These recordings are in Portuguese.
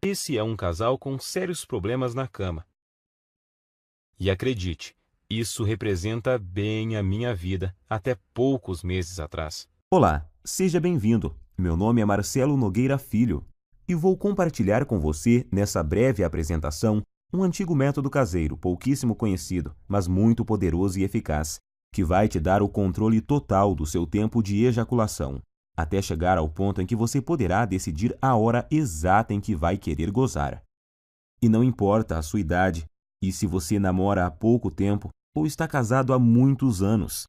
Esse é um casal com sérios problemas na cama. E acredite, isso representa bem a minha vida até poucos meses atrás. Olá, seja bem-vindo. Meu nome é Marcelo Nogueira Filho e vou compartilhar com você, nessa breve apresentação, um antigo método caseiro, pouquíssimo conhecido, mas muito poderoso e eficaz, que vai te dar o controle total do seu tempo de ejaculação, até chegar ao ponto em que você poderá decidir a hora exata em que vai querer gozar. E não importa a sua idade, e se você namora há pouco tempo ou está casado há muitos anos.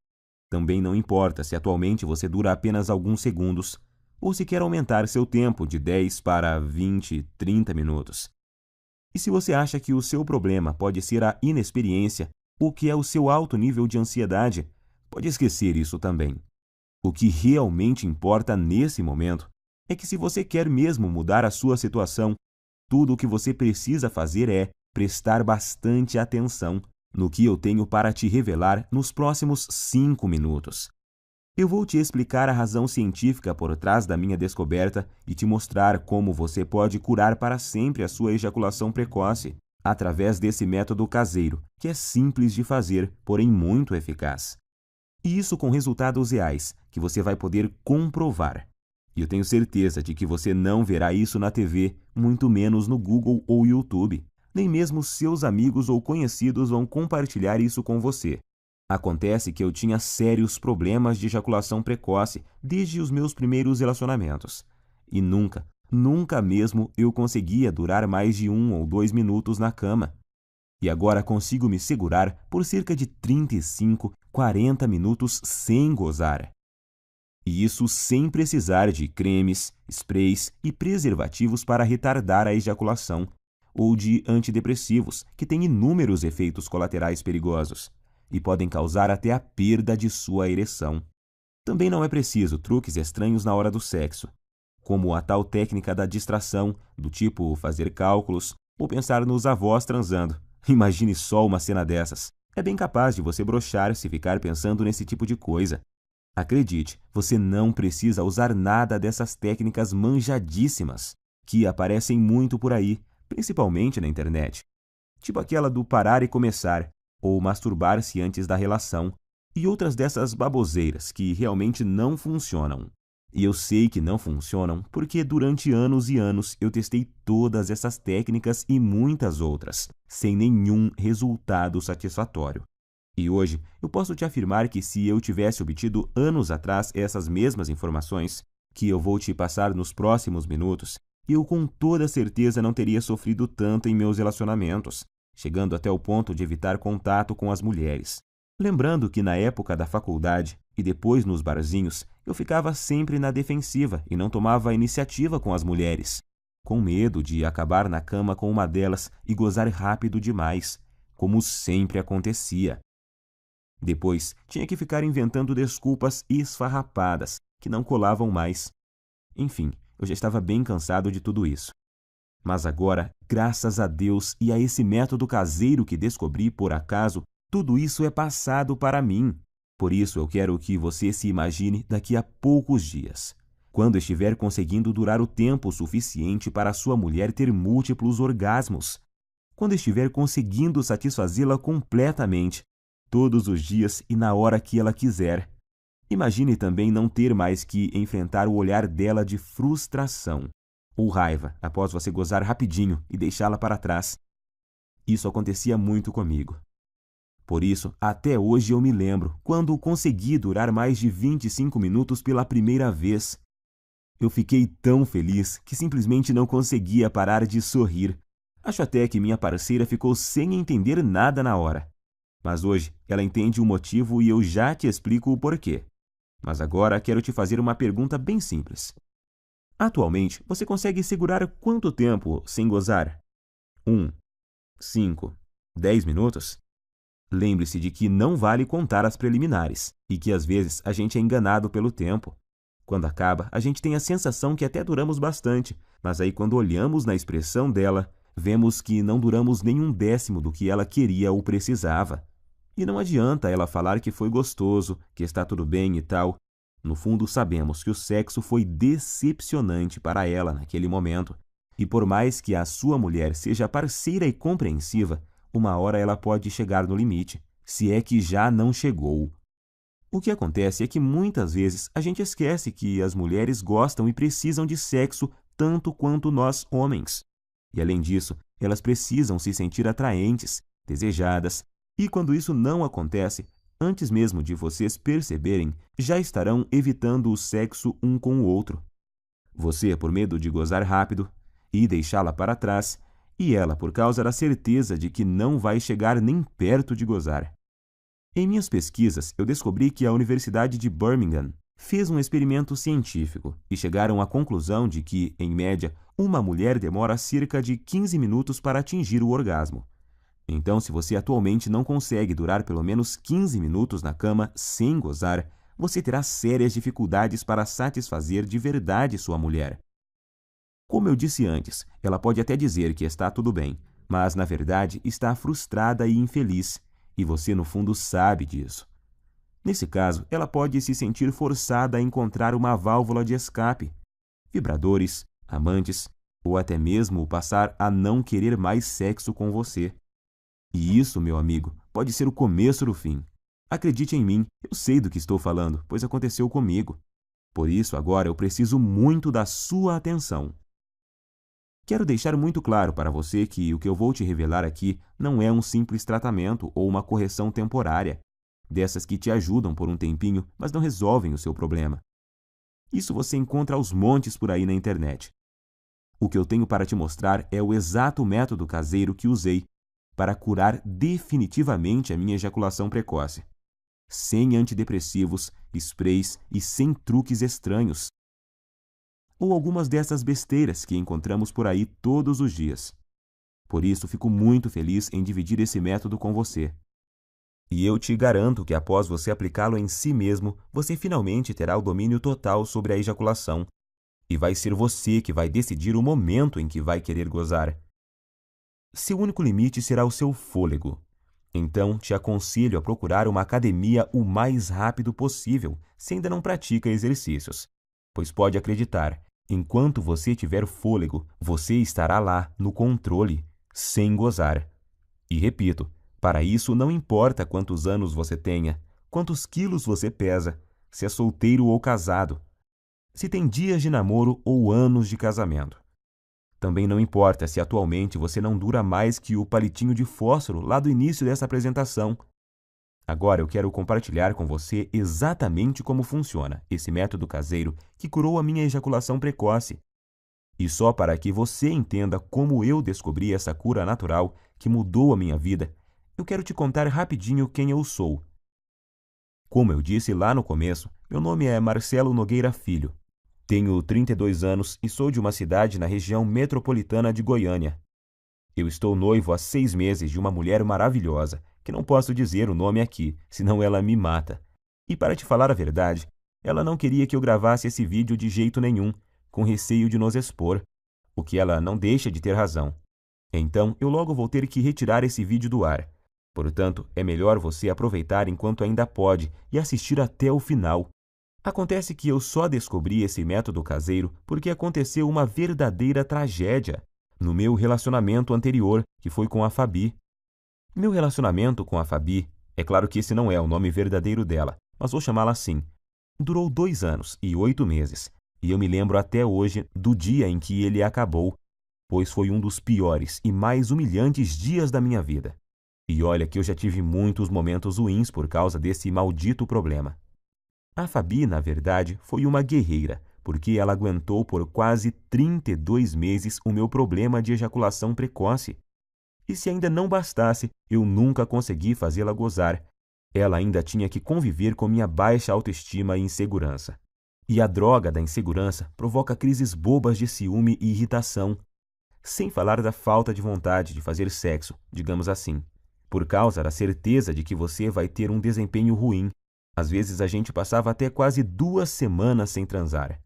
Também não importa se atualmente você dura apenas alguns segundos, ou se quer aumentar seu tempo de 10 para 20, 30 minutos. E se você acha que o seu problema pode ser a inexperiência, ou que é o seu alto nível de ansiedade, pode esquecer isso também. O que realmente importa nesse momento é que se você quer mesmo mudar a sua situação, tudo o que você precisa fazer é prestar bastante atenção no que eu tenho para te revelar nos próximos 5 minutos. Eu vou te explicar a razão científica por trás da minha descoberta e te mostrar como você pode curar para sempre a sua ejaculação precoce, através desse método caseiro, que é simples de fazer, porém muito eficaz. E isso com resultados reais, que você vai poder comprovar. E eu tenho certeza de que você não verá isso na TV, muito menos no Google ou YouTube. Nem mesmo seus amigos ou conhecidos vão compartilhar isso com você. Acontece que eu tinha sérios problemas de ejaculação precoce desde os meus primeiros relacionamentos. E nunca mesmo eu conseguia durar mais de 1 ou 2 minutos na cama. E agora consigo me segurar por cerca de 35, 40 minutos sem gozar. E isso sem precisar de cremes, sprays e preservativos para retardar a ejaculação, ou de antidepressivos, que têm inúmeros efeitos colaterais perigosos e podem causar até a perda de sua ereção. Também não é preciso truques estranhos na hora do sexo, como a tal técnica da distração, do tipo fazer cálculos ou pensar nos avós transando. Imagine só uma cena dessas. É bem capaz de você broxar se ficar pensando nesse tipo de coisa. Acredite, você não precisa usar nada dessas técnicas manjadíssimas, que aparecem muito por aí, principalmente na internet. Tipo aquela do parar e começar, ou masturbar-se antes da relação, e outras dessas baboseiras que realmente não funcionam. E eu sei que não funcionam porque durante anos e anos eu testei todas essas técnicas e muitas outras, sem nenhum resultado satisfatório. E hoje eu posso te afirmar que se eu tivesse obtido anos atrás essas mesmas informações, que eu vou te passar nos próximos minutos, eu com toda certeza não teria sofrido tanto em meus relacionamentos, chegando até o ponto de evitar contato com as mulheres. Lembrando que na época da faculdade e depois nos barzinhos, eu ficava sempre na defensiva e não tomava a iniciativa com as mulheres, com medo de acabar na cama com uma delas e gozar rápido demais, como sempre acontecia. Depois, tinha que ficar inventando desculpas esfarrapadas, que não colavam mais. Enfim, eu já estava bem cansado de tudo isso. Mas agora, graças a Deus e a esse método caseiro que descobri por acaso, tudo isso é passado para mim. Por isso eu quero que você se imagine daqui a poucos dias, quando estiver conseguindo durar o tempo suficiente para a sua mulher ter múltiplos orgasmos, quando estiver conseguindo satisfazê-la completamente, todos os dias e na hora que ela quiser. Imagine também não ter mais que enfrentar o olhar dela de frustração ou raiva após você gozar rapidinho e deixá-la para trás. Isso acontecia muito comigo. Por isso, até hoje eu me lembro quando consegui durar mais de 25 minutos pela primeira vez. Eu fiquei tão feliz que simplesmente não conseguia parar de sorrir. Acho até que minha parceira ficou sem entender nada na hora. Mas hoje ela entende o motivo e eu já te explico o porquê. Mas agora quero te fazer uma pergunta bem simples. Atualmente, você consegue segurar quanto tempo sem gozar? 1, 5, 10 minutos? Lembre-se de que não vale contar as preliminares e que às vezes a gente é enganado pelo tempo. Quando acaba, a gente tem a sensação que até duramos bastante, mas aí quando olhamos na expressão dela, vemos que não duramos nem 1/10 do que ela queria ou precisava. E não adianta ela falar que foi gostoso, que está tudo bem e tal. No fundo, sabemos que o sexo foi decepcionante para ela naquele momento, E por mais que a sua mulher seja parceira e compreensiva, uma hora ela pode chegar no limite, se é que já não chegou. O que acontece é que muitas vezes a gente esquece que as mulheres gostam e precisam de sexo tanto quanto nós homens. E além disso, elas precisam se sentir atraentes, desejadas, e quando isso não acontece, antes mesmo de vocês perceberem, já estarão evitando o sexo um com o outro. Você por medo de gozar rápido e deixá-la para trás, e ela por causa da certeza de que não vai chegar nem perto de gozar. Em minhas pesquisas, eu descobri que a Universidade de Birmingham fez um experimento científico e chegaram à conclusão de que, em média, uma mulher demora cerca de 15 minutos para atingir o orgasmo. Então, se você atualmente não consegue durar pelo menos 15 minutos na cama sem gozar, você terá sérias dificuldades para satisfazer de verdade sua mulher. Como eu disse antes, ela pode até dizer que está tudo bem, mas na verdade está frustrada e infeliz, e você no fundo sabe disso. Nesse caso, ela pode se sentir forçada a encontrar uma válvula de escape, vibradores, amantes, ou até mesmo passar a não querer mais sexo com você. E isso, meu amigo, pode ser o começo do fim. Acredite em mim, eu sei do que estou falando, pois aconteceu comigo. Por isso, agora eu preciso muito da sua atenção. Quero deixar muito claro para você que o que eu vou te revelar aqui não é um simples tratamento ou uma correção temporária, dessas que te ajudam por um tempinho, mas não resolvem o seu problema. Isso você encontra aos montes por aí na internet. O que eu tenho para te mostrar é o exato método caseiro que usei para curar definitivamente a minha ejaculação precoce. Sem antidepressivos, sprays e sem truques estranhos. Ou algumas dessas besteiras que encontramos por aí todos os dias. Por isso, fico muito feliz em dividir esse método com você. E eu te garanto que após você aplicá-lo em si mesmo, você finalmente terá o domínio total sobre a ejaculação. E vai ser você que vai decidir o momento em que vai querer gozar. Seu único limite será o seu fôlego. Então, te aconselho a procurar uma academia o mais rápido possível, se ainda não pratica exercícios. Pois pode acreditar, enquanto você tiver fôlego, você estará lá, no controle, sem gozar. E repito, para isso não importa quantos anos você tenha, quantos quilos você pesa, se é solteiro ou casado, se tem dias de namoro ou anos de casamento. Também não importa se atualmente você não dura mais que o palitinho de fósforo lá do início dessa apresentação. Agora eu quero compartilhar com você exatamente como funciona esse método caseiro que curou a minha ejaculação precoce. E só para que você entenda como eu descobri essa cura natural que mudou a minha vida, eu quero te contar rapidinho quem eu sou. Como eu disse lá no começo, meu nome é Marcelo Nogueira Filho. Tenho 32 anos e sou de uma cidade na região metropolitana de Goiânia. Eu estou noivo há 6 meses de uma mulher maravilhosa, que não posso dizer o nome aqui, senão ela me mata. E para te falar a verdade, ela não queria que eu gravasse esse vídeo de jeito nenhum, com receio de nos expor, o que ela não deixa de ter razão. Então, eu logo vou ter que retirar esse vídeo do ar. Portanto, é melhor você aproveitar enquanto ainda pode e assistir até o final. Acontece que eu só descobri esse método caseiro porque aconteceu uma verdadeira tragédia no meu relacionamento anterior, que foi com a Fabi. Meu relacionamento com a Fabi, é claro que esse não é o nome verdadeiro dela, mas vou chamá-la assim, durou 2 anos e 8 meses, e eu me lembro até hoje do dia em que ele acabou, pois foi um dos piores e mais humilhantes dias da minha vida. E olha que eu já tive muitos momentos ruins por causa desse maldito problema. A Fabi, na verdade, foi uma guerreira, porque ela aguentou por quase 32 meses o meu problema de ejaculação precoce. E se ainda não bastasse, eu nunca consegui fazê-la gozar. Ela ainda tinha que conviver com minha baixa autoestima e insegurança. E a droga da insegurança provoca crises bobas de ciúme e irritação, sem falar da falta de vontade de fazer sexo, digamos assim, por causa da certeza de que você vai ter um desempenho ruim. Às vezes a gente passava até quase 2 semanas sem transar.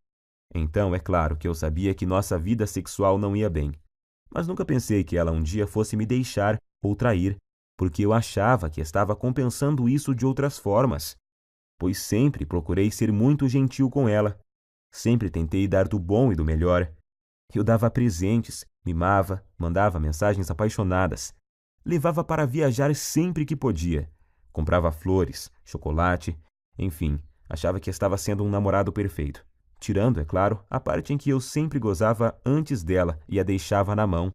Então, é claro que eu sabia que nossa vida sexual não ia bem. Mas nunca pensei que ela um dia fosse me deixar ou trair, porque eu achava que estava compensando isso de outras formas. Pois sempre procurei ser muito gentil com ela. Sempre tentei dar do bom e do melhor. Eu dava presentes, mimava, mandava mensagens apaixonadas. Levava para viajar sempre que podia. Comprava flores, chocolate, enfim, achava que estava sendo um namorado perfeito. Tirando, é claro, a parte em que eu sempre gozava antes dela e a deixava na mão.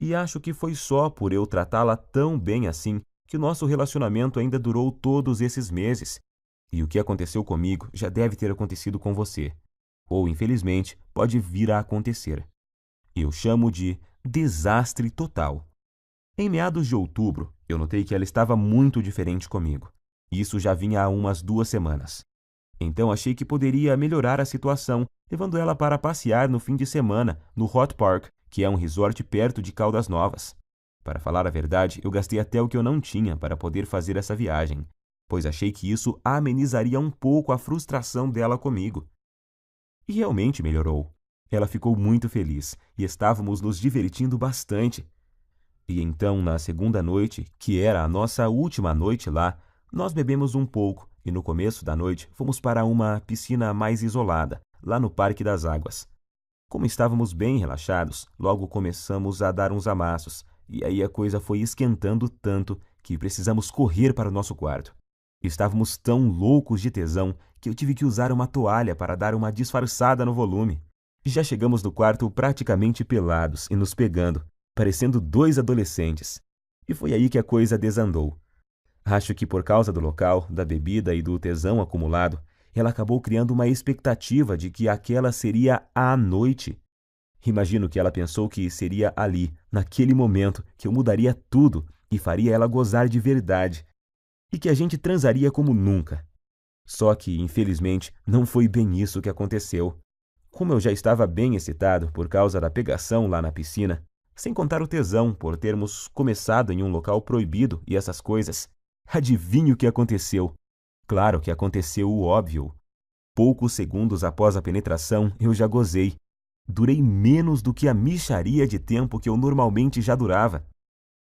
E acho que foi só por eu tratá-la tão bem assim que o nosso relacionamento ainda durou todos esses meses. E o que aconteceu comigo já deve ter acontecido com você. Ou, infelizmente, pode vir a acontecer. Eu chamo de desastre total. Em meados de outubro, eu notei que ela estava muito diferente comigo. Isso já vinha há umas 2 semanas. Então achei que poderia melhorar a situação, levando ela para passear no fim de semana no Hot Park, que é um resort perto de Caldas Novas. Para falar a verdade, eu gastei até o que eu não tinha para poder fazer essa viagem, pois achei que isso amenizaria um pouco a frustração dela comigo. E realmente melhorou. Ela ficou muito feliz e estávamos nos divertindo bastante. E então, na segunda noite, que era a nossa última noite lá, nós bebemos um pouco e no começo da noite fomos para uma piscina mais isolada, lá no Parque das Águas. Como estávamos bem relaxados, logo começamos a dar uns amassos, e aí a coisa foi esquentando tanto que precisamos correr para o nosso quarto. Estávamos tão loucos de tesão que eu tive que usar uma toalha para dar uma disfarçada no volume. Já chegamos no quarto praticamente pelados e nos pegando, parecendo 2 adolescentes. E foi aí que a coisa desandou. Acho que por causa do local, da bebida e do tesão acumulado, ela acabou criando uma expectativa de que aquela seria a noite. Imagino que ela pensou que seria ali, naquele momento, que eu mudaria tudo e faria ela gozar de verdade. E que a gente transaria como nunca. Só que, infelizmente, não foi bem isso que aconteceu. Como eu já estava bem excitado por causa da pegação lá na piscina, sem contar o tesão por termos começado em um local proibido e essas coisas, adivinhe o que aconteceu? Claro que aconteceu o óbvio. Poucos segundos após a penetração, eu já gozei. Durei menos do que a mixaria de tempo que eu normalmente já durava.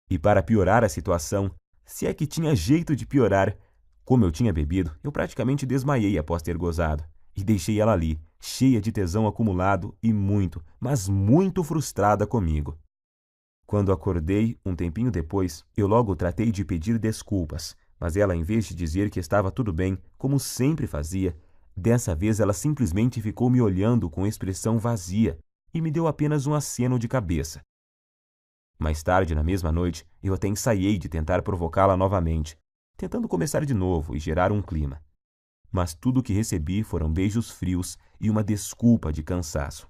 E para piorar a situação, se é que tinha jeito de piorar, como eu tinha bebido, eu praticamente desmaiei após ter gozado. E deixei ela ali, cheia de tesão acumulado e muito, mas muito frustrada comigo. Quando acordei, um tempinho depois, eu logo tratei de pedir desculpas, mas ela, em vez de dizer que estava tudo bem, como sempre fazia, dessa vez ela simplesmente ficou me olhando com expressão vazia e me deu apenas um aceno de cabeça. Mais tarde, na mesma noite, eu até ensaiei de tentar provocá-la novamente, tentando começar de novo e gerar um clima. Mas tudo o que recebi foram beijos frios e uma desculpa de cansaço.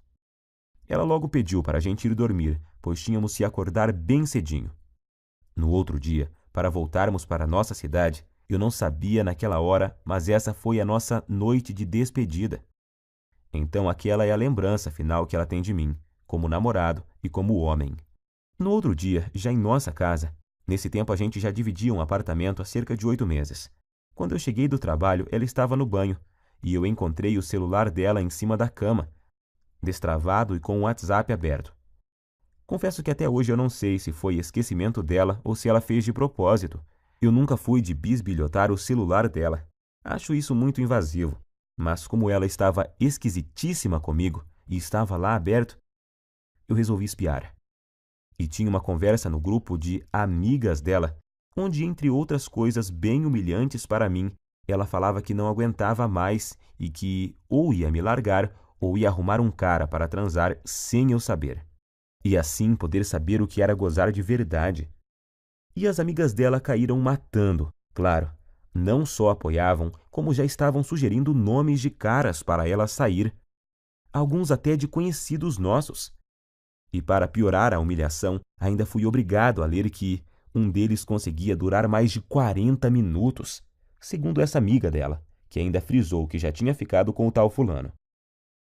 Ela logo pediu para a gente ir dormir, pois tínhamos se acordar bem cedinho. No outro dia, para voltarmos para nossa cidade, eu não sabia naquela hora, mas essa foi a nossa noite de despedida. Então aquela é a lembrança final que ela tem de mim, como namorado e como homem. No outro dia, já em nossa casa, nesse tempo a gente já dividia um apartamento há cerca de 8 meses. Quando eu cheguei do trabalho, ela estava no banho, e eu encontrei o celular dela em cima da cama, destravado e com o WhatsApp aberto. Confesso que até hoje eu não sei se foi esquecimento dela ou se ela fez de propósito. Eu nunca fui de bisbilhotar o celular dela. Acho isso muito invasivo. Mas como ela estava esquisitíssima comigo e estava lá aberto, eu resolvi espiar. E tinha uma conversa no grupo de amigas dela, onde, entre outras coisas bem humilhantes para mim, ela falava que não aguentava mais e que ou ia me largar ou ia arrumar um cara para transar sem eu saber. E assim poder saber o que era gozar de verdade. E as amigas dela caíram matando, claro. Não só apoiavam, como já estavam sugerindo nomes de caras para ela sair. Alguns até de conhecidos nossos. E para piorar a humilhação, ainda fui obrigado a ler que um deles conseguia durar mais de 40 minutos, segundo essa amiga dela, que ainda frisou que já tinha ficado com o tal fulano.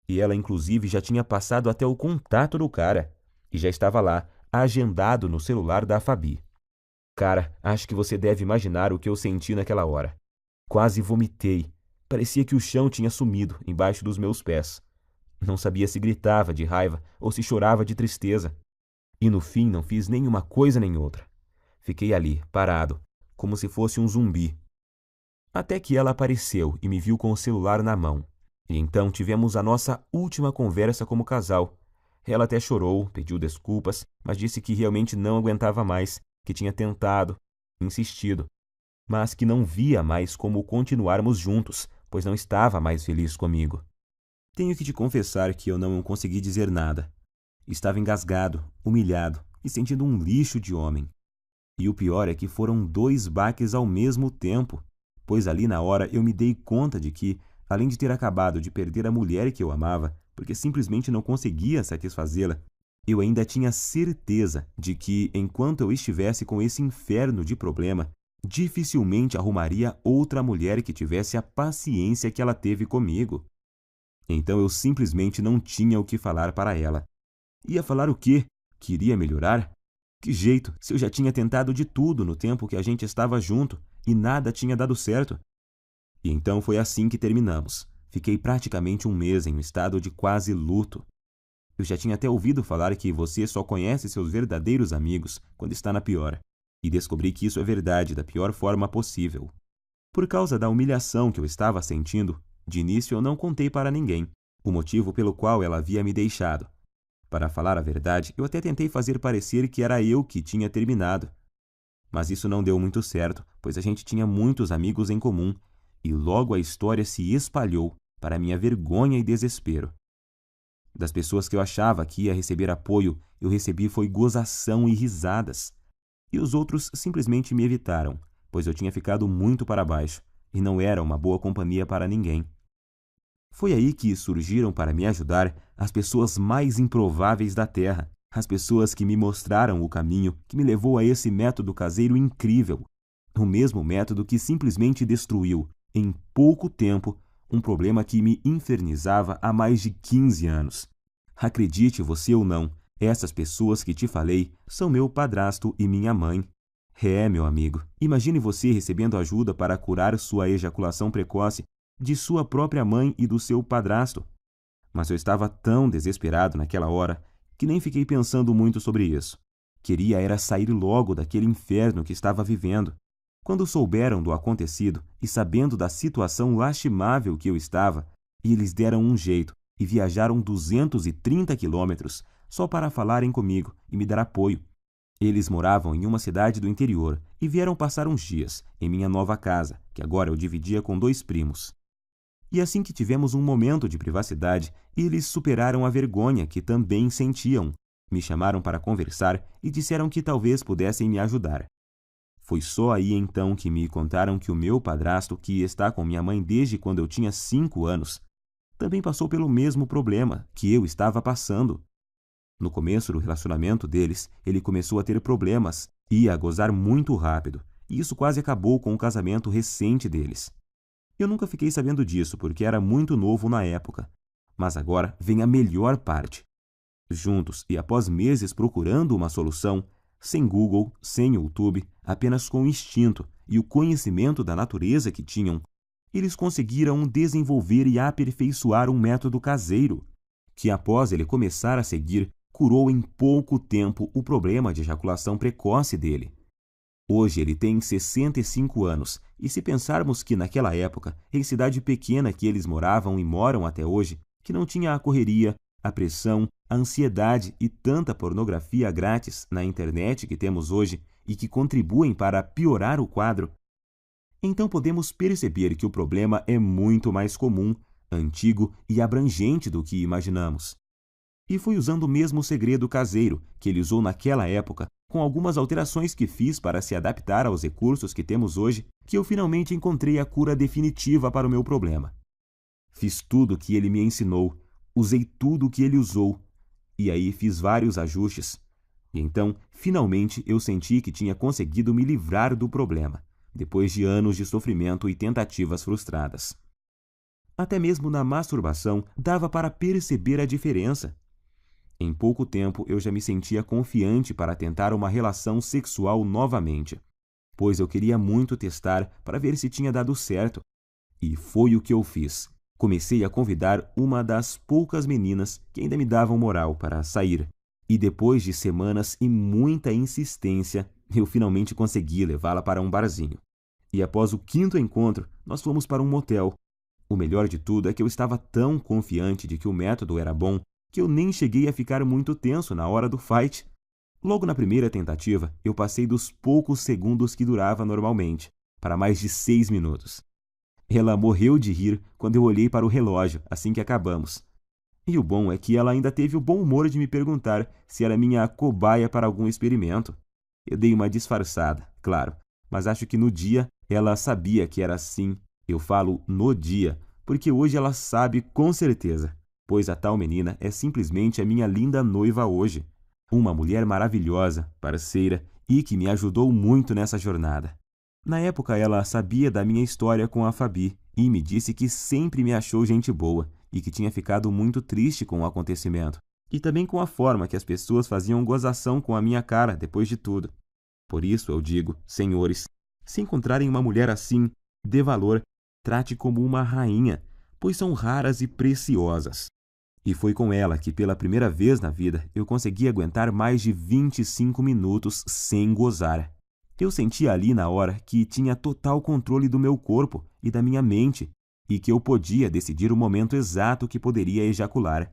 E ela, inclusive, já tinha passado até o contato do cara, e já estava lá, agendado no celular da Fabi. Cara, acho que você deve imaginar o que eu senti naquela hora. Quase vomitei. Parecia que o chão tinha sumido embaixo dos meus pés. Não sabia se gritava de raiva ou se chorava de tristeza. E no fim não fiz nenhuma coisa nem outra. Fiquei ali, parado, como se fosse um zumbi. Até que ela apareceu e me viu com o celular na mão. E então tivemos a nossa última conversa como casal. Ela até chorou, pediu desculpas, mas disse que realmente não aguentava mais, que tinha tentado, insistido, mas que não via mais como continuarmos juntos, pois não estava mais feliz comigo. Tenho que te confessar que eu não consegui dizer nada. Estava engasgado, humilhado e sentindo um lixo de homem. E o pior é que foram 2 baques ao mesmo tempo, pois ali na hora eu me dei conta de que, além de ter acabado de perder a mulher que eu amava, porque simplesmente não conseguia satisfazê-la, eu ainda tinha certeza de que, enquanto eu estivesse com esse inferno de problema, dificilmente arrumaria outra mulher que tivesse a paciência que ela teve comigo. Então eu simplesmente não tinha o que falar para ela. Ia falar o quê? Queria melhorar? Que jeito, se eu já tinha tentado de tudo no tempo que a gente estava junto e nada tinha dado certo? E então foi assim que terminamos. Fiquei praticamente um mês em um estado de quase luto. Eu já tinha até ouvido falar que você só conhece seus verdadeiros amigos quando está na pior. E descobri que isso é verdade da pior forma possível. Por causa da humilhação que eu estava sentindo, de início eu não contei para ninguém o motivo pelo qual ela havia me deixado. Para falar a verdade, eu até tentei fazer parecer que era eu que tinha terminado. Mas isso não deu muito certo, pois a gente tinha muitos amigos em comum, e logo a história se espalhou, para minha vergonha e desespero. Das pessoas que eu achava que ia receber apoio, eu recebi foi gozação e risadas. E os outros simplesmente me evitaram, pois eu tinha ficado muito para baixo, e não era uma boa companhia para ninguém. Foi aí que surgiram para me ajudar as pessoas mais improváveis da Terra, as pessoas que me mostraram o caminho que me levou a esse método caseiro incrível, o mesmo método que simplesmente destruiu, em pouco tempo, um problema que me infernizava há mais de 15 anos. Acredite você ou não, essas pessoas que te falei são meu padrasto e minha mãe. Meu amigo, imagine você recebendo ajuda para curar sua ejaculação precoce de sua própria mãe e do seu padrasto. Mas eu estava tão desesperado naquela hora que nem fiquei pensando muito sobre isso. Queria era sair logo daquele inferno que estava vivendo. Quando souberam do acontecido e sabendo da situação lastimável que eu estava, eles deram um jeito e viajaram 230 quilômetros só para falarem comigo e me dar apoio. Eles moravam em uma cidade do interior e vieram passar uns dias em minha nova casa, que agora eu dividia com 2 primos. E assim que tivemos um momento de privacidade, eles superaram a vergonha que também sentiam. Me chamaram para conversar e disseram que talvez pudessem me ajudar. Foi só aí então que me contaram que o meu padrasto, que está com minha mãe desde quando eu tinha 5 anos, também passou pelo mesmo problema que eu estava passando. No começo do relacionamento deles, ele começou a ter problemas e a gozar muito rápido, e isso quase acabou com o casamento recente deles. Eu nunca fiquei sabendo disso porque era muito novo na época. Mas agora vem a melhor parte. Juntos e após meses procurando uma solução, sem Google, sem YouTube, apenas com o instinto e o conhecimento da natureza que tinham, eles conseguiram desenvolver e aperfeiçoar um método caseiro, que após ele começar a seguir, curou em pouco tempo o problema de ejaculação precoce dele. Hoje ele tem 65 anos, e se pensarmos que naquela época, em cidade pequena que eles moravam e moram até hoje, que não tinha a correria, a pressão, a ansiedade e tanta pornografia grátis na internet que temos hoje e que contribuem para piorar o quadro, então podemos perceber que o problema é muito mais comum, antigo e abrangente do que imaginamos. E foi usando o mesmo segredo caseiro que ele usou naquela época, com algumas alterações que fiz para se adaptar aos recursos que temos hoje, que eu finalmente encontrei a cura definitiva para o meu problema. Fiz tudo o que ele me ensinou, usei tudo o que ele usou, e aí fiz vários ajustes. E então, finalmente, eu senti que tinha conseguido me livrar do problema, depois de anos de sofrimento e tentativas frustradas. Até mesmo na masturbação dava para perceber a diferença. Em pouco tempo, eu já me sentia confiante para tentar uma relação sexual novamente, pois eu queria muito testar para ver se tinha dado certo. E foi o que eu fiz. Comecei a convidar uma das poucas meninas que ainda me davam moral para sair. E depois de semanas e muita insistência, eu finalmente consegui levá-la para um barzinho. E após o 5º encontro, nós fomos para um motel. O melhor de tudo é que eu estava tão confiante de que o método era bom, que eu nem cheguei a ficar muito tenso na hora do fight. Logo na primeira tentativa, eu passei dos poucos segundos que durava normalmente, para mais de 6 minutos. Ela morreu de rir quando eu olhei para o relógio assim que acabamos. E o bom é que ela ainda teve o bom humor de me perguntar se era minha cobaia para algum experimento. Eu dei uma disfarçada, claro, mas acho que no dia ela sabia que era assim. Eu falo no dia, porque hoje ela sabe com certeza, pois a tal menina é simplesmente a minha linda noiva hoje. Uma mulher maravilhosa, parceira e que me ajudou muito nessa jornada. Na época ela sabia da minha história com a Fabi e me disse que sempre me achou gente boa e que tinha ficado muito triste com o acontecimento. E também com a forma que as pessoas faziam gozação com a minha cara depois de tudo. Por isso eu digo, senhores, se encontrarem uma mulher assim, dê valor, trate como uma rainha, pois são raras e preciosas. E foi com ela que pela primeira vez na vida eu consegui aguentar mais de 25 minutos sem gozar. Eu sentia ali na hora que tinha total controle do meu corpo e da minha mente e que eu podia decidir o momento exato que poderia ejacular.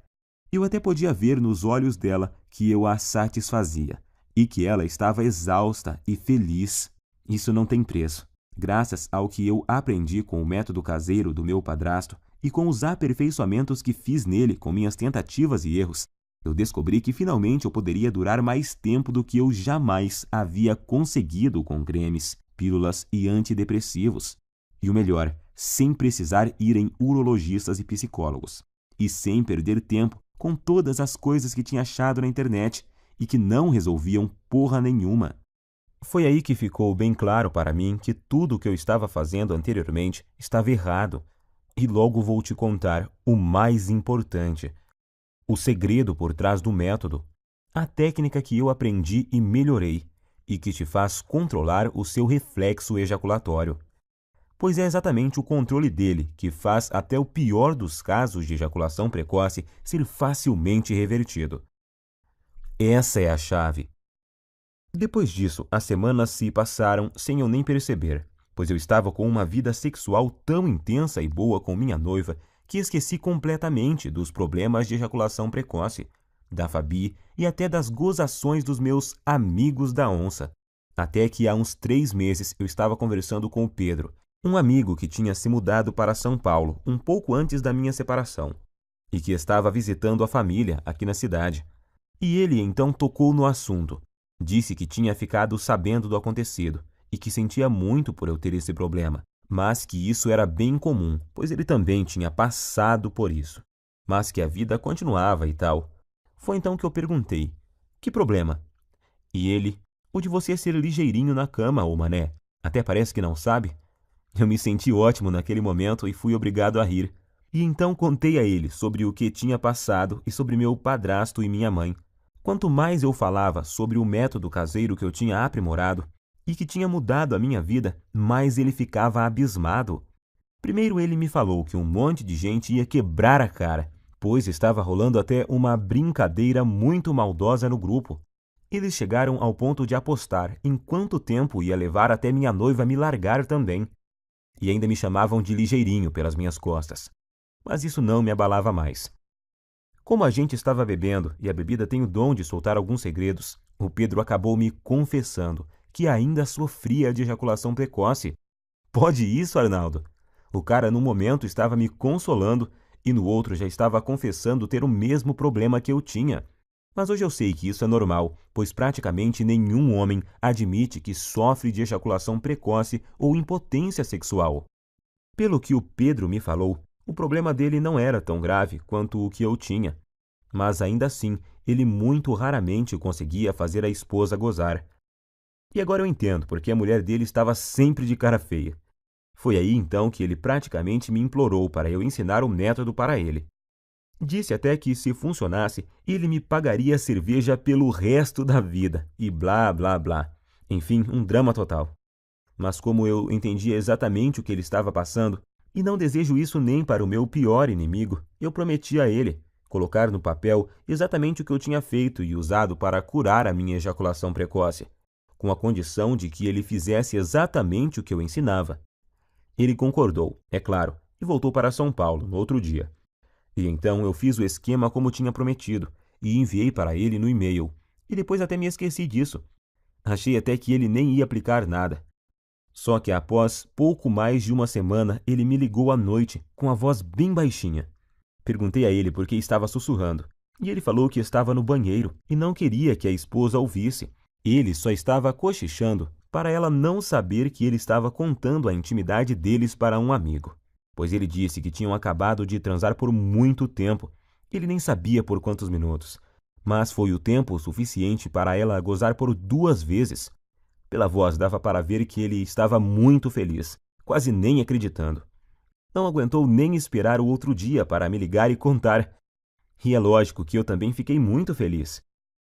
Eu até podia ver nos olhos dela que eu a satisfazia e que ela estava exausta e feliz. Isso não tem preço. Graças ao que eu aprendi com o método caseiro do meu padrasto e com os aperfeiçoamentos que fiz nele com minhas tentativas e erros, eu descobri que finalmente eu poderia durar mais tempo do que eu jamais havia conseguido com cremes, pílulas e antidepressivos. E o melhor, sem precisar ir em urologistas e psicólogos. E sem perder tempo com todas as coisas que tinha achado na internet e que não resolviam porra nenhuma. Foi aí que ficou bem claro para mim que tudo o que eu estava fazendo anteriormente estava errado. E logo vou te contar o mais importante. O segredo por trás do método. A técnica que eu aprendi e melhorei e que te faz controlar o seu reflexo ejaculatório. Pois é exatamente o controle dele que faz até o pior dos casos de ejaculação precoce ser facilmente revertido. Essa é a chave. Depois disso, as semanas se passaram sem eu nem perceber, pois eu estava com uma vida sexual tão intensa e boa com minha noiva que esqueci completamente dos problemas de ejaculação precoce, da Fabi e até das gozações dos meus amigos da onça. Até que há uns 3 meses eu estava conversando com o Pedro, um amigo que tinha se mudado para São Paulo um pouco antes da minha separação e que estava visitando a família aqui na cidade. E ele então tocou no assunto. Disse que tinha ficado sabendo do acontecido e que sentia muito por eu ter esse problema, mas que isso era bem comum, pois ele também tinha passado por isso, mas que a vida continuava e tal. Foi então que eu perguntei, que problema? E ele, o de você ser ligeirinho na cama, ô mané, até parece que não sabe. Eu me senti ótimo naquele momento e fui obrigado a rir. E então contei a ele sobre o que tinha passado e sobre meu padrasto e minha mãe. Quanto mais eu falava sobre o método caseiro que eu tinha aprimorado e que tinha mudado a minha vida, mais ele ficava abismado. Primeiro ele me falou que um monte de gente ia quebrar a cara, pois estava rolando até uma brincadeira muito maldosa no grupo. Eles chegaram ao ponto de apostar em quanto tempo ia levar até minha noiva me largar também. E ainda me chamavam de ligeirinho pelas minhas costas. Mas isso não me abalava mais. Como a gente estava bebendo e a bebida tem o dom de soltar alguns segredos, o Pedro acabou me confessando que ainda sofria de ejaculação precoce. Pode isso, Arnaldo? O cara num momento estava me consolando e no outro já estava confessando ter o mesmo problema que eu tinha. Mas hoje eu sei que isso é normal, pois praticamente nenhum homem admite que sofre de ejaculação precoce ou impotência sexual. Pelo que o Pedro me falou, o problema dele não era tão grave quanto o que eu tinha. Mas ainda assim, ele muito raramente conseguia fazer a esposa gozar. E agora eu entendo porque a mulher dele estava sempre de cara feia. Foi aí então que ele praticamente me implorou para eu ensinar o método para ele. Disse até que, se funcionasse, ele me pagaria cerveja pelo resto da vida, e blá, blá, blá. Enfim, um drama total. Mas como eu entendia exatamente o que ele estava passando, e não desejo isso nem para o meu pior inimigo, eu prometi a ele colocar no papel exatamente o que eu tinha feito e usado para curar a minha ejaculação precoce, com a condição de que ele fizesse exatamente o que eu ensinava. Ele concordou, é claro, e voltou para São Paulo no outro dia. E então eu fiz o esquema como tinha prometido e enviei para ele no e-mail. E depois até me esqueci disso. Achei até que ele nem ia aplicar nada. Só que após pouco mais de uma semana, ele me ligou à noite, com a voz bem baixinha. Perguntei a ele por que estava sussurrando, e ele falou que estava no banheiro e não queria que a esposa ouvisse. Ele só estava cochichando para ela não saber que ele estava contando a intimidade deles para um amigo, pois ele disse que tinham acabado de transar por muito tempo. Ele nem sabia por quantos minutos, mas foi o tempo suficiente para ela gozar por 2 vezes. Pela voz dava para ver que ele estava muito feliz, quase nem acreditando. Não aguentou nem esperar o outro dia para me ligar e contar. E é lógico que eu também fiquei muito feliz.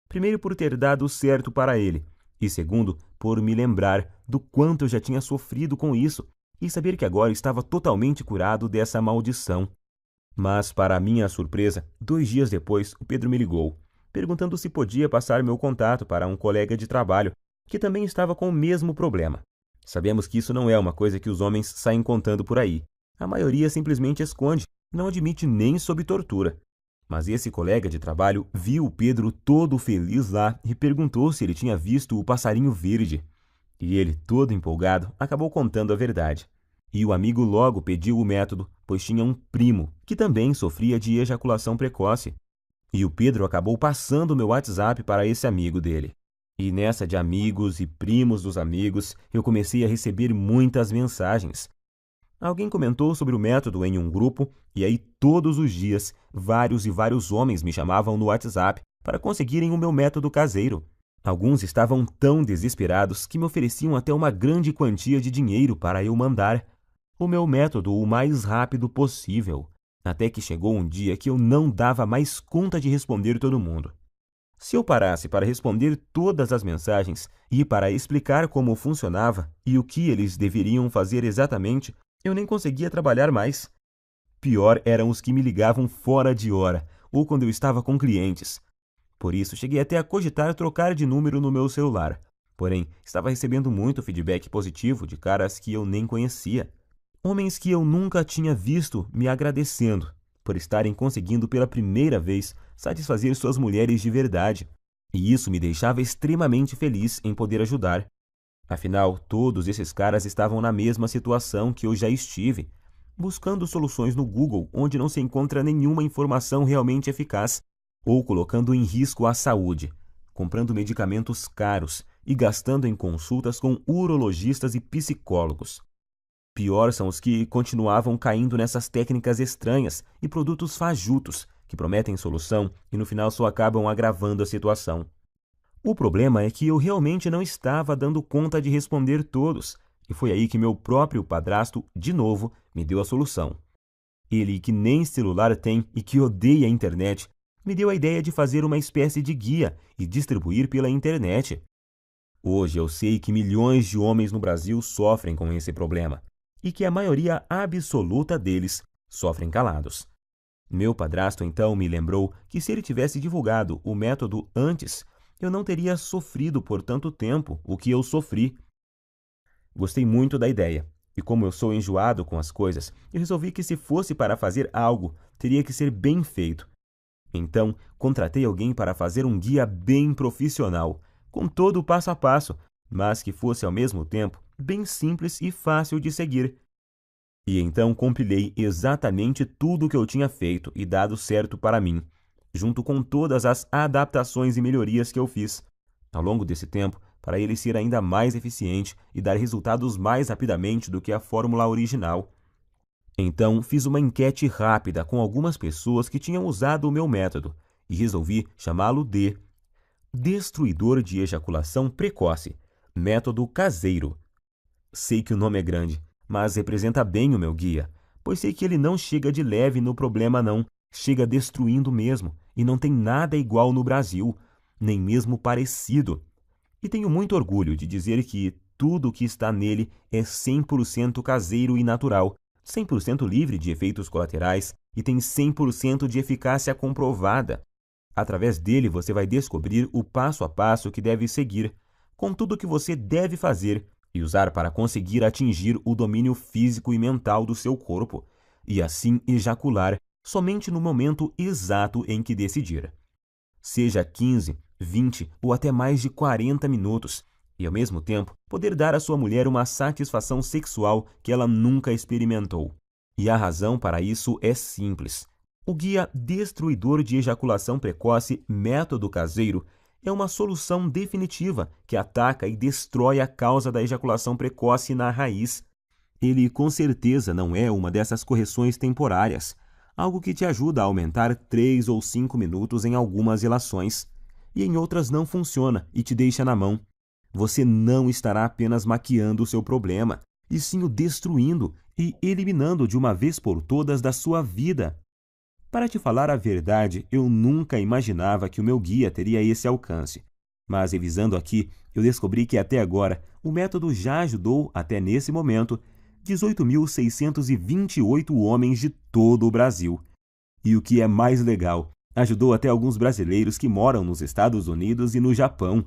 Primeiro por ter dado certo para ele, e segundo por me lembrar do quanto eu já tinha sofrido com isso e saber que agora estava totalmente curado dessa maldição. Mas, para minha surpresa, 2 dias depois, o Pedro me ligou, perguntando se podia passar meu contato para um colega de trabalho, que também estava com o mesmo problema. Sabemos que isso não é uma coisa que os homens saem contando por aí. A maioria simplesmente esconde, não admite nem sob tortura. Mas esse colega de trabalho viu o Pedro todo feliz lá e perguntou se ele tinha visto o passarinho verde. E ele, todo empolgado, acabou contando a verdade. E o amigo logo pediu o método, pois tinha um primo que também sofria de ejaculação precoce. E o Pedro acabou passando o meu WhatsApp para esse amigo dele. E nessa de amigos e primos dos amigos, eu comecei a receber muitas mensagens. Alguém comentou sobre o método em um grupo, e aí todos os dias, vários e vários homens me chamavam no WhatsApp para conseguirem o meu método caseiro. Alguns estavam tão desesperados que me ofereciam até uma grande quantia de dinheiro para eu mandar o meu método o mais rápido possível, até que chegou um dia que eu não dava mais conta de responder todo mundo. Se eu parasse para responder todas as mensagens e para explicar como funcionava e o que eles deveriam fazer exatamente, eu nem conseguia trabalhar mais. Pior eram os que me ligavam fora de hora ou quando eu estava com clientes. Por isso, cheguei até a cogitar trocar de número no meu celular. Porém, estava recebendo muito feedback positivo de caras que eu nem conhecia. Homens que eu nunca tinha visto me agradecendo por estarem conseguindo pela primeira vez satisfazer suas mulheres de verdade. E isso me deixava extremamente feliz em poder ajudar. Afinal, todos esses caras estavam na mesma situação que eu já estive, buscando soluções no Google onde não se encontra nenhuma informação realmente eficaz, ou colocando em risco a saúde, comprando medicamentos caros e gastando em consultas com urologistas e psicólogos. Pior são os que continuavam caindo nessas técnicas estranhas e produtos fajutos que prometem solução e no final só acabam agravando a situação. O problema é que eu realmente não estava dando conta de responder todos, e foi aí que meu próprio padrasto, de novo, me deu a solução. Ele, que nem celular tem e que odeia a internet, me deu a ideia de fazer uma espécie de guia e distribuir pela internet. Hoje eu sei que milhões de homens no Brasil sofrem com esse problema, e que a maioria absoluta deles sofrem calados. Meu padrasto então me lembrou que se ele tivesse divulgado o método antes, eu não teria sofrido por tanto tempo o que eu sofri. Gostei muito da ideia, e como eu sou enjoado com as coisas, eu resolvi que se fosse para fazer algo, teria que ser bem feito. Então, contratei alguém para fazer um guia bem profissional, com todo o passo a passo, mas que fosse ao mesmo tempo bem simples e fácil de seguir. E então compilei exatamente tudo o que eu tinha feito e dado certo para mim, junto com todas as adaptações e melhorias que eu fiz. Ao longo desse tempo, para ele ser ainda mais eficiente e dar resultados mais rapidamente do que a fórmula original. Então, fiz uma enquete rápida com algumas pessoas que tinham usado o meu método e resolvi chamá-lo de Destruidor de Ejaculação Precoce, Método Caseiro. Sei que o nome é grande, mas representa bem o meu guia, pois sei que ele não chega de leve no problema não, chega destruindo mesmo, e não tem nada igual no Brasil, nem mesmo parecido. E tenho muito orgulho de dizer que tudo o que está nele é 100% caseiro e natural, 100% livre de efeitos colaterais e tem 100% de eficácia comprovada. Através dele você vai descobrir o passo a passo que deve seguir, com tudo o que você deve fazer e usar para conseguir atingir o domínio físico e mental do seu corpo, e assim ejacular somente no momento exato em que decidir. Seja 15, 20 ou até mais de 40 minutos, e ao mesmo tempo poder dar à sua mulher uma satisfação sexual que ela nunca experimentou. E a razão para isso é simples. O guia destruidor de ejaculação precoce Método Caseiro é uma solução definitiva que ataca e destrói a causa da ejaculação precoce na raiz. Ele com certeza não é uma dessas correções temporárias, algo que te ajuda a aumentar 3 ou 5 minutos em algumas relações, e em outras não funciona e te deixa na mão. Você não estará apenas maquiando o seu problema, e sim o destruindo e eliminando de uma vez por todas da sua vida. Para te falar a verdade, eu nunca imaginava que o meu guia teria esse alcance. Mas revisando aqui, eu descobri que até agora o método já ajudou, até nesse momento, 18.628 homens de todo o Brasil. E o que é mais legal, ajudou até alguns brasileiros que moram nos Estados Unidos e no Japão.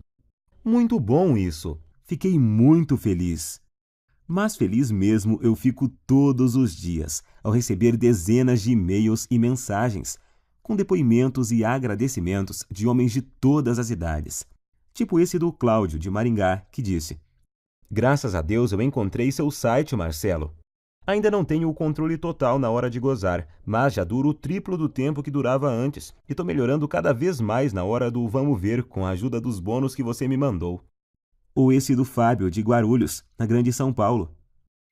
Muito bom isso! Fiquei muito feliz. Mas feliz mesmo eu fico todos os dias ao receber dezenas de e-mails e mensagens, com depoimentos e agradecimentos de homens de todas as idades. Tipo esse do Cláudio, de Maringá, que disse: "Graças a Deus eu encontrei seu site, Marcelo. Ainda não tenho o controle total na hora de gozar, mas já duro o triplo do tempo que durava antes, e tô melhorando cada vez mais na hora do vamos ver com a ajuda dos bônus que você me mandou." Ou esse do Fábio, de Guarulhos, na Grande São Paulo: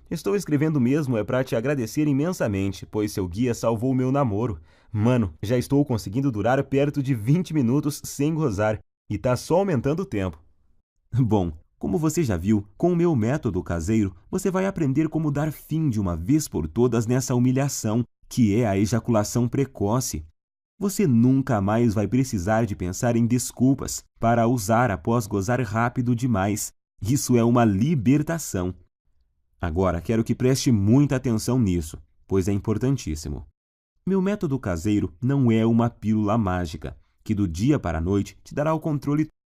"Estou escrevendo mesmo para te agradecer imensamente, pois seu guia salvou o meu namoro. Mano, já estou conseguindo durar perto de 20 minutos sem gozar, e tá só aumentando o tempo." Bom, como você já viu, com o meu método caseiro, você vai aprender como dar fim de uma vez por todas nessa humilhação, que é a ejaculação precoce. Você nunca mais vai precisar de pensar em desculpas para usar após gozar rápido demais. Isso é uma libertação. Agora, quero que preste muita atenção nisso, pois é importantíssimo. Meu método caseiro não é uma pílula mágica, que do dia para a noite te dará o controle